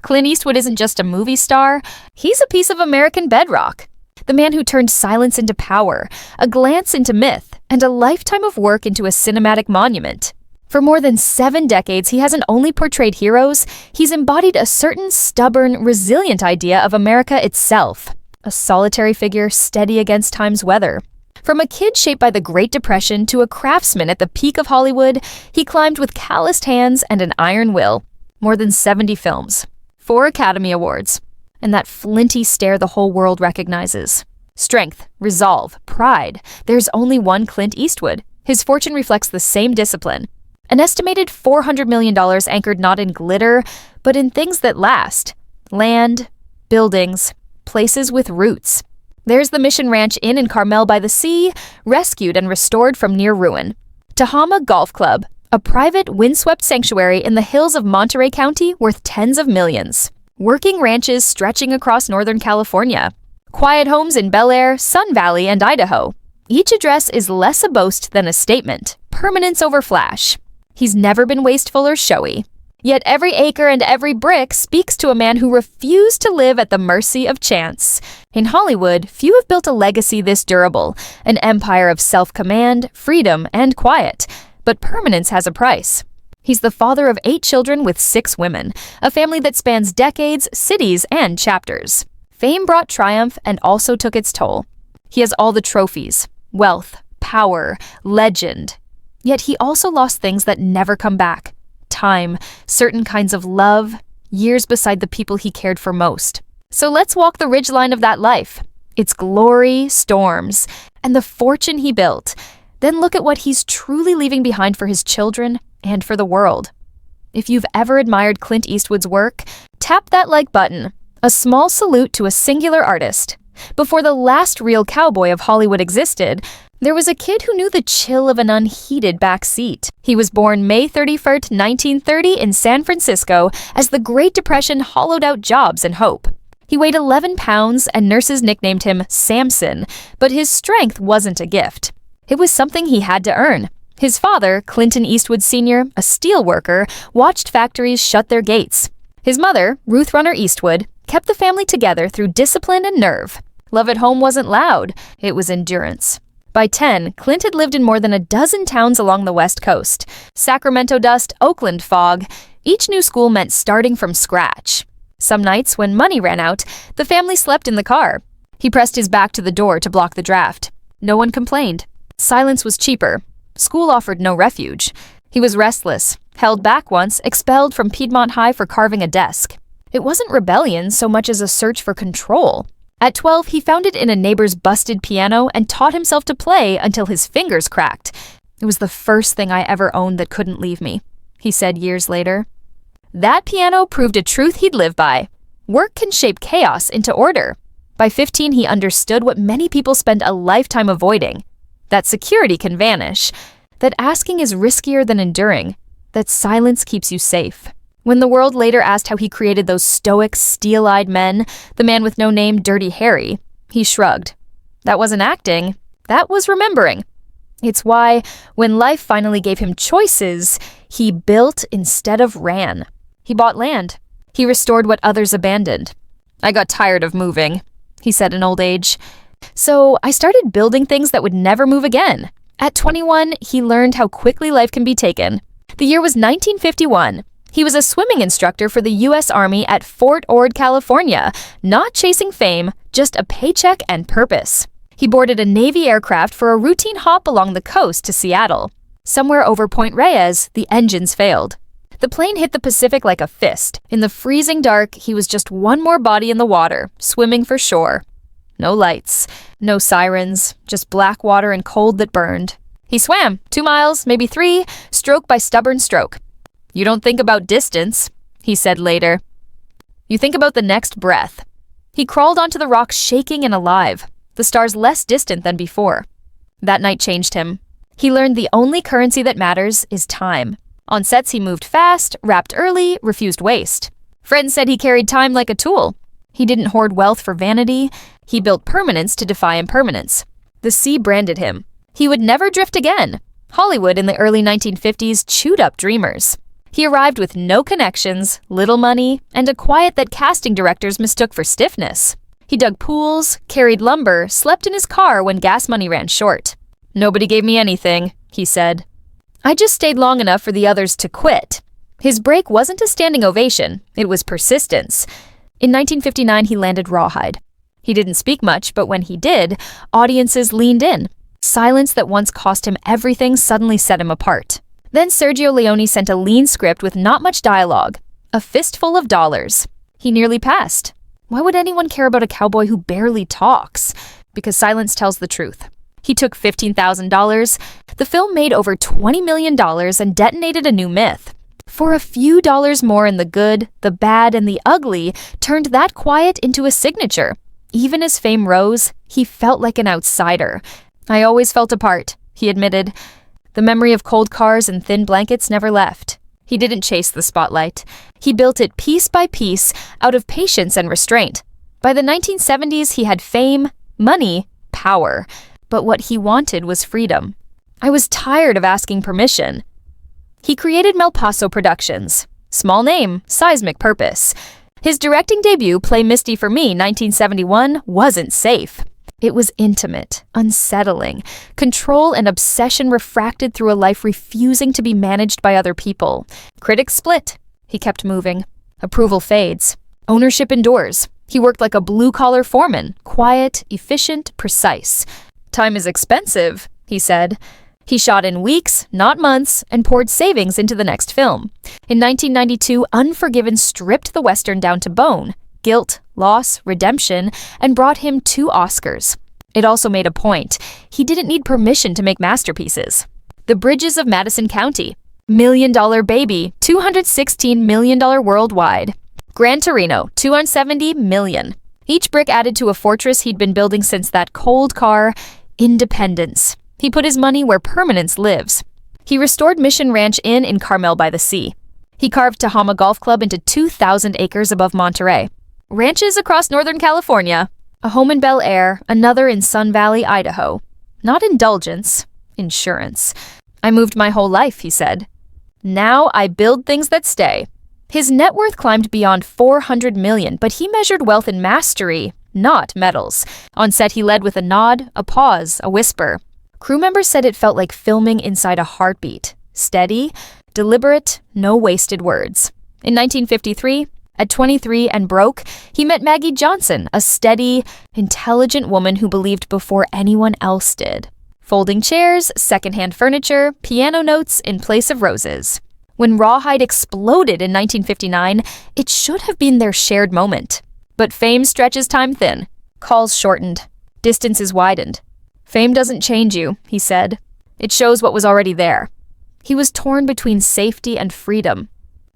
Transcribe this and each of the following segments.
Clint Eastwood isn't just a movie star, he's a piece of American bedrock. The man who turned silence into power, a glance into myth, and a lifetime of work into a cinematic monument. For more than 7 decades, he hasn't only portrayed heroes, he's embodied a certain stubborn, resilient idea of America itself. A solitary figure steady against time's weather. From a kid shaped by the Great Depression to a craftsman at the peak of Hollywood, he climbed with calloused hands and an iron will. More than 70 films, 4 Academy Awards, and that flinty stare the whole world recognizes. Strength, resolve, pride. There's only one Clint Eastwood. His fortune reflects the same discipline. An estimated $400 million anchored not in glitter, but in things that last. Land, buildings, places with roots. There's the Mission Ranch Inn in Carmel by the Sea, rescued and restored from near ruin. Tahoma Golf Club, a private, windswept sanctuary in the hills of Monterey County worth tens of millions. Working ranches stretching across Northern California. Quiet homes in Bel Air, Sun Valley, and Idaho. Each address is less a boast than a statement. Permanence over flash. He's never been wasteful or showy. Yet every acre and every brick speaks to a man who refused to live at the mercy of chance. In Hollywood, few have built a legacy this durable, an empire of self-command, freedom, and quiet. But permanence has a price. He's the father of 8 children with 6 women, a family that spans decades, cities, and chapters. Fame brought triumph and also took its toll. He has all the trophies, wealth, power, legend. Yet he also lost things that never come back. Time, certain kinds of love, years beside the people he cared for most. So let's walk the ridgeline of that life. Its glory, storms, and the fortune he built. Then look at what he's truly leaving behind for his children and for the world. If you've ever admired Clint Eastwood's work, tap that like button. A small salute to a singular artist. Before the last real cowboy of Hollywood existed, there was a kid who knew the chill of an unheated back seat. He was born May 31st, 1930 in San Francisco as the Great Depression hollowed out jobs and hope. He weighed 11 pounds and nurses nicknamed him Samson, but his strength wasn't a gift. It was something he had to earn. His father, Clinton Eastwood Sr., a steel worker, watched factories shut their gates. His mother, Ruth Runner Eastwood, kept the family together through discipline and nerve. Love at home wasn't loud, it was endurance. By 10, Clint had lived in more than a dozen towns along the West Coast. Sacramento dust, Oakland fog. Each new school meant starting from scratch. Some nights, when money ran out, the family slept in the car. He pressed his back to the door to block the draft. No one complained. Silence was cheaper. School offered no refuge. He was restless, held back once, expelled from Piedmont High for carving a desk. It wasn't rebellion so much as a search for control. At 12, he found it in a neighbor's busted piano and taught himself to play until his fingers cracked. It was the first thing I ever owned that couldn't leave me, he said years later. That piano proved a truth he'd live by. Work can shape chaos into order. By 15, he understood what many people spend a lifetime avoiding. That security can vanish. That asking is riskier than enduring. That silence keeps you safe. When the world later asked how he created those stoic, steel-eyed men, the man with no name, Dirty Harry, he shrugged. That wasn't acting, that was remembering. It's why, when life finally gave him choices, he built instead of ran. He bought land. He restored what others abandoned. I got tired of moving, he said in old age. So I started building things that would never move again. At 21, he learned how quickly life can be taken. The year was 1951. He was a swimming instructor for the U.S. Army at Fort Ord, California, not chasing fame, just a paycheck and purpose. He boarded a Navy aircraft for a routine hop along the coast to Seattle. Somewhere over Point Reyes, the engines failed. The plane hit the Pacific like a fist. In the freezing dark, he was just one more body in the water, swimming for shore. No lights, no sirens, just black water and cold that burned. He swam 2 miles, maybe 3, stroke by stubborn stroke. You don't think about distance, he said later. You think about the next breath. He crawled onto the rocks shaking and alive, the stars less distant than before. That night changed him. He learned the only currency that matters is time. On sets he moved fast, wrapped early, refused waste. Friends said he carried time like a tool. He didn't hoard wealth for vanity. He built permanence to defy impermanence. The sea branded him. He would never drift again. Hollywood in the early 1950s chewed up dreamers. He arrived with no connections, little money, and a quiet that casting directors mistook for stiffness. He dug pools, carried lumber, slept in his car when gas money ran short. "Nobody gave me anything," he said. "I just stayed long enough for the others to quit." His break wasn't a standing ovation, it was persistence. In 1959, he landed Rawhide. He didn't speak much, but when he did, audiences leaned in. Silence that once cost him everything suddenly set him apart. Then Sergio Leone sent a lean script with not much dialogue, a fistful of dollars. He nearly passed. Why would anyone care about a cowboy who barely talks? Because silence tells the truth. He took $15,000. The film made over $20 million and detonated a new myth. For a few dollars more in the good, the bad, and the ugly turned that quiet into a signature. Even as fame rose, he felt like an outsider. "I always felt apart," he admitted. The memory of cold cars and thin blankets never left. He didn't chase the spotlight. He built it piece by piece out of patience and restraint. By the 1970s, he had fame, money, power. But what he wanted was freedom. "I was tired of asking permission." He created Melpaso Productions. Small name, seismic purpose. His directing debut, Play Misty for Me, 1971, wasn't safe. It was intimate, unsettling, control and obsession refracted through a life refusing to be managed by other people. Critics split. He kept moving. Approval fades. Ownership endures. He worked like a blue-collar foreman, quiet, efficient, precise. "Time is expensive," he said. He shot in weeks, not months, and poured savings into the next film. In 1992, Unforgiven stripped the Western down to bone. Guilt, loss, redemption, and brought him 2 Oscars. It also made a point. He didn't need permission to make masterpieces. The Bridges of Madison County. $1 Million Baby, $216 million worldwide. Gran Torino, $270 million. Each brick added to a fortress he'd been building since that cold car, independence. He put his money where permanence lives. He restored Mission Ranch Inn in Carmel by the Sea. He carved Tahoma Golf Club into 2,000 acres above Monterey. Ranches across Northern California, a home in Bel Air, another in Sun Valley, Idaho. Not indulgence, insurance. "I moved my whole life," he said. "Now I build things that stay." His net worth climbed beyond $400 million, but he measured wealth in mastery, not medals. On set, he led with a nod, a pause, a whisper. Crew members said it felt like filming inside a heartbeat. Steady, deliberate, no wasted words. In 1953, at 23 and broke, he met Maggie Johnson, a steady, intelligent woman who believed before anyone else did. Folding chairs, secondhand furniture, piano notes in place of roses. When Rawhide exploded in 1959, it should have been their shared moment. But fame stretches time thin. Calls shortened. Distances widened. "Fame doesn't change you," he said. "It shows what was already there." He was torn between safety and freedom.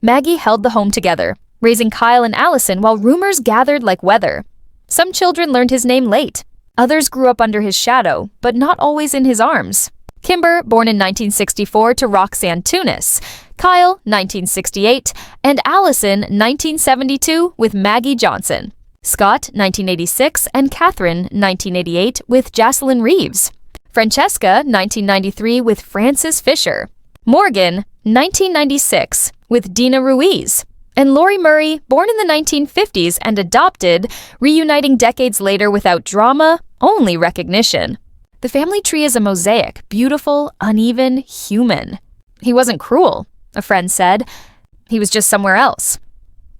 Maggie held the home together, raising Kyle and Allison while rumors gathered like weather. Some children learned his name late. Others grew up under his shadow, but not always in his arms. Kimber, born in 1964 to Roxanne Tunis. Kyle, 1968, and Allison, 1972, with Maggie Johnson. Scott, 1986, and Catherine, 1988, with Jocelyn Reeves. Francesca, 1993, with Frances Fisher. Morgan, 1996, with Dina Ruiz. And Lori Murray, born in the 1950s and adopted, reuniting decades later without drama, only recognition. The family tree is a mosaic, beautiful, uneven, human. "He wasn't cruel," a friend said. "He was just somewhere else."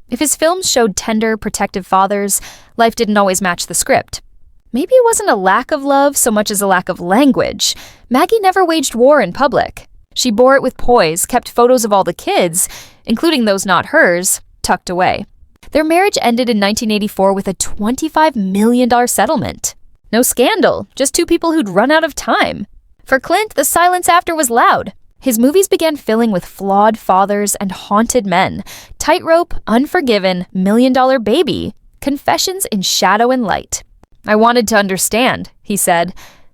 If his films showed tender, protective fathers, life didn't always match the script. Maybe it wasn't a lack of love so much as a lack of language. Maggie never waged war in public. She bore it with poise, kept photos of all the kids, including those not hers, tucked away. Their marriage ended in 1984 with a $25 million settlement. No scandal, just 2 people who'd run out of time. For Clint, the silence after was loud. His movies began filling with flawed fathers and haunted men. Tightrope, Unforgiven, $1 Million Baby, confessions in shadow and light. "I wanted to understand," he said.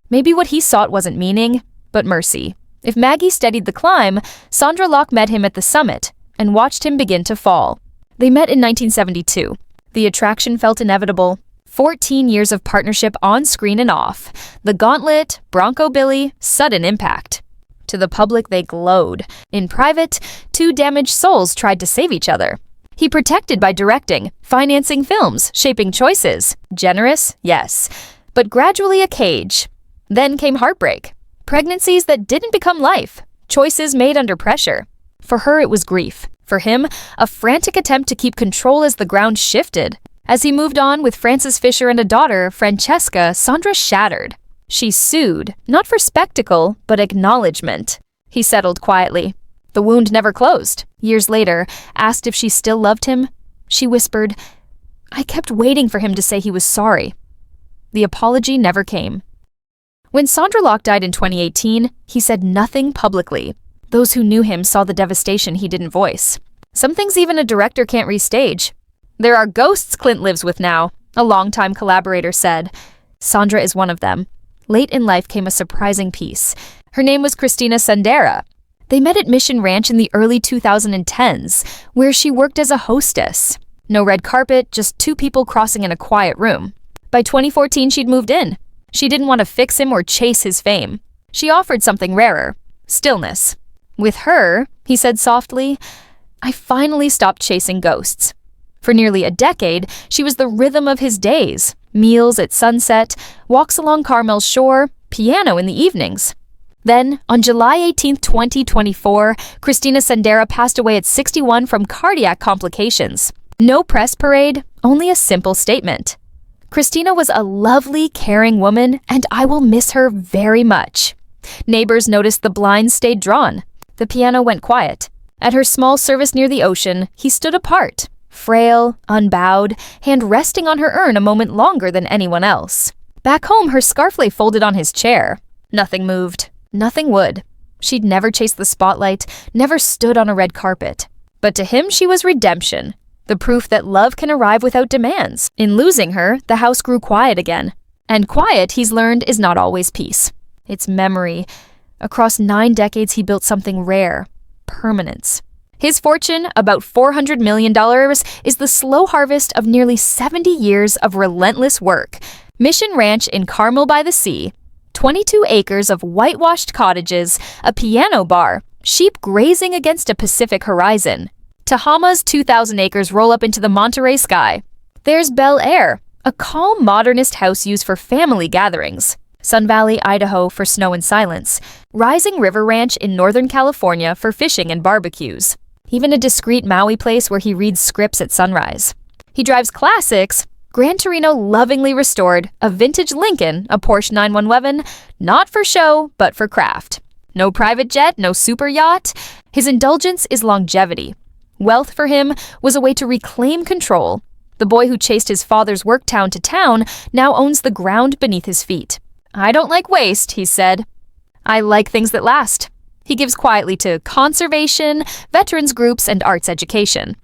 Maybe what he sought wasn't meaning, but mercy. If Maggie steadied the climb, Sandra Locke met him at the summit and watched him begin to fall. They met in 1972. The attraction felt inevitable. 14 years of partnership on screen and off. The gauntlet, Bronco Billy, sudden impact. To the public, they glowed. In private, two damaged souls tried to save each other. He protected by directing, financing films, shaping choices. Generous? Yes. But gradually a cage. Then came heartbreak. Pregnancies that didn't become life. Choices made under pressure. For her, it was grief. For him, a frantic attempt to keep control as the ground shifted. As he moved on with Francis Fisher and a daughter, Francesca, Sandra shattered. She sued, not for spectacle, but acknowledgement. He settled quietly. The wound never closed. Years later, asked if she still loved him, she whispered, "I kept waiting for him to say he was sorry." The apology never came. When Sondra Locke died in 2018, he said nothing publicly. Those who knew him saw the devastation he didn't voice. Some things even a director can't restage. "There are ghosts Clint lives with now," a longtime collaborator said. Sondra is one of them. Late in life came a surprising piece. Her name was Christina Sandera. They met at Mission Ranch in the early 2010s, where she worked as a hostess. No red carpet, just two people crossing in a quiet room. By 2014, she'd moved in. She didn't want to fix him or chase his fame. She offered something rarer: stillness. With her, he said softly, "I finally stopped chasing ghosts." For nearly a decade, she was the rhythm of his days. Meals at sunset, walks along Carmel's shore, piano in the evenings. Then, on July 18, 2024, Christina Sandera passed away at 61 from cardiac complications. No press parade, only a simple statement. Christina was a lovely, caring woman, and I will miss her very much. Neighbors noticed the blinds stayed drawn. The piano went quiet. At her small service near the ocean, he stood apart, frail, unbowed, hand resting on her urn a moment longer than anyone else. Back home, her scarf lay folded on his chair. Nothing moved. Nothing would. She'd never chased the spotlight, never stood on a red carpet. But to him, she was redemption. The proof that love can arrive without demands. In losing her, the house grew quiet again. And quiet, he's learned, is not always peace. It's memory. Across 9 decades, he built something rare. Permanence. His fortune, about $400 million, is the slow harvest of nearly 70 years of relentless work. Mission Ranch in Carmel by the Sea. 22 acres of whitewashed cottages, a piano bar, sheep grazing against a Pacific horizon. Tehama's 2,000 acres roll up into the Monterey sky. There's Bel Air, a calm modernist house used for family gatherings. Sun Valley, Idaho for snow and silence. Rising River Ranch in Northern California for fishing and barbecues. Even a discreet Maui place where he reads scripts at sunrise. He drives classics, Gran Torino lovingly restored, a vintage Lincoln, a Porsche 911, not for show, but for craft. No private jet, no super yacht. His indulgence is longevity. Wealth for him was a way to reclaim control. The boy who chased his father's work town to town now owns the ground beneath his feet. "I don't like waste," he said. "I like things that last." He gives quietly to conservation, veterans groups, and arts education.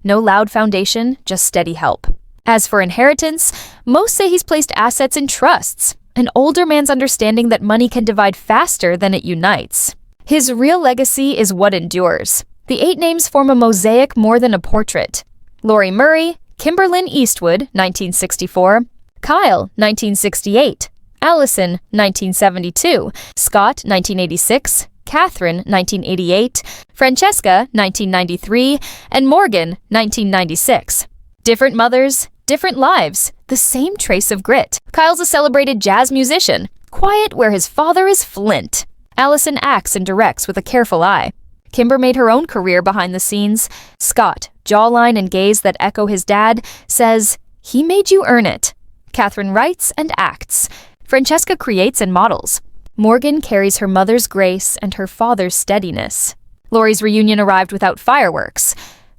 No loud foundation, just steady help. As for inheritance, most say he's placed assets in trusts, an older man's understanding that money can divide faster than it unites. His real legacy is what endures. The 8 names form a mosaic more than a portrait. Lori Murray, Kimberlyn Eastwood, 1964, Kyle, 1968, Allison, 1972, Scott, 1986, Catherine, 1988, Francesca, 1993, and Morgan, 1996. Different mothers, different lives, the same trace of grit. Kyle's a celebrated jazz musician, quiet where his father is flint. Allison acts and directs with a careful eye. Kimber made her own career behind the scenes. Scott, jawline and gaze that echo his dad, says, "He made you earn it." Catherine writes and acts. Francesca creates and models. Morgan carries her mother's grace and her father's steadiness. Lori's reunion arrived without fireworks.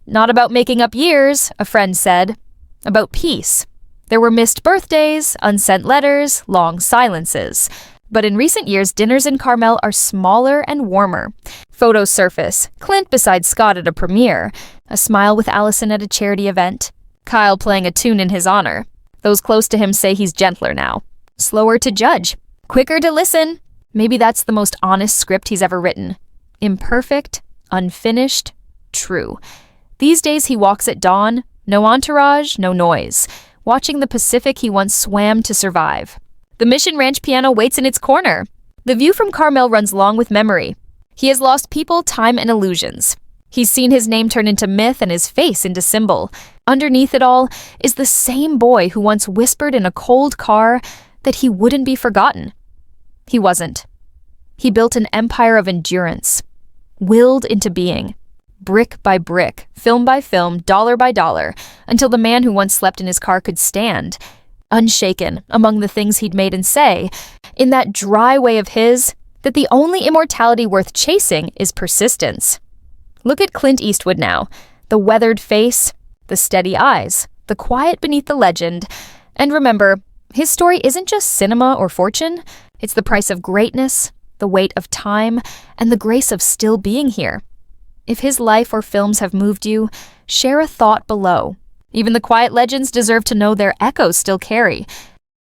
"Not about making up years," a friend said. About peace. There were missed birthdays, unsent letters, long silences. But in recent years, dinners in Carmel are smaller and warmer. Photos surface. Clint beside Scott at a premiere. A smile with Allison at a charity event. Kyle playing a tune in his honor. Those close to him say he's gentler now. Slower to judge. Quicker to listen. Maybe that's the most honest script he's ever written. Imperfect, unfinished, true. These days he walks at dawn. No entourage, no noise. Watching the Pacific he once swam to survive. The Mission Ranch piano waits in its corner. The view from Carmel runs long with memory. He has lost people, time, and illusions. He's seen his name turn into myth and his face into symbol. Underneath it all is the same boy who once whispered in a cold car that he wouldn't be forgotten. He wasn't. He built an empire of endurance, willed into being, brick by brick, film by film, dollar by dollar, until the man who once slept in his car could stand, unshaken among the things he'd made and say, in that dry way of his, that the only immortality worth chasing is persistence. Look at Clint Eastwood now, the weathered face, the steady eyes, the quiet beneath the legend, and remember, his story isn't just cinema or fortune, it's the price of greatness, the weight of time, and the grace of still being here. If his life or films have moved you, share a thought below. Even the quiet legends deserve to know their echoes still carry,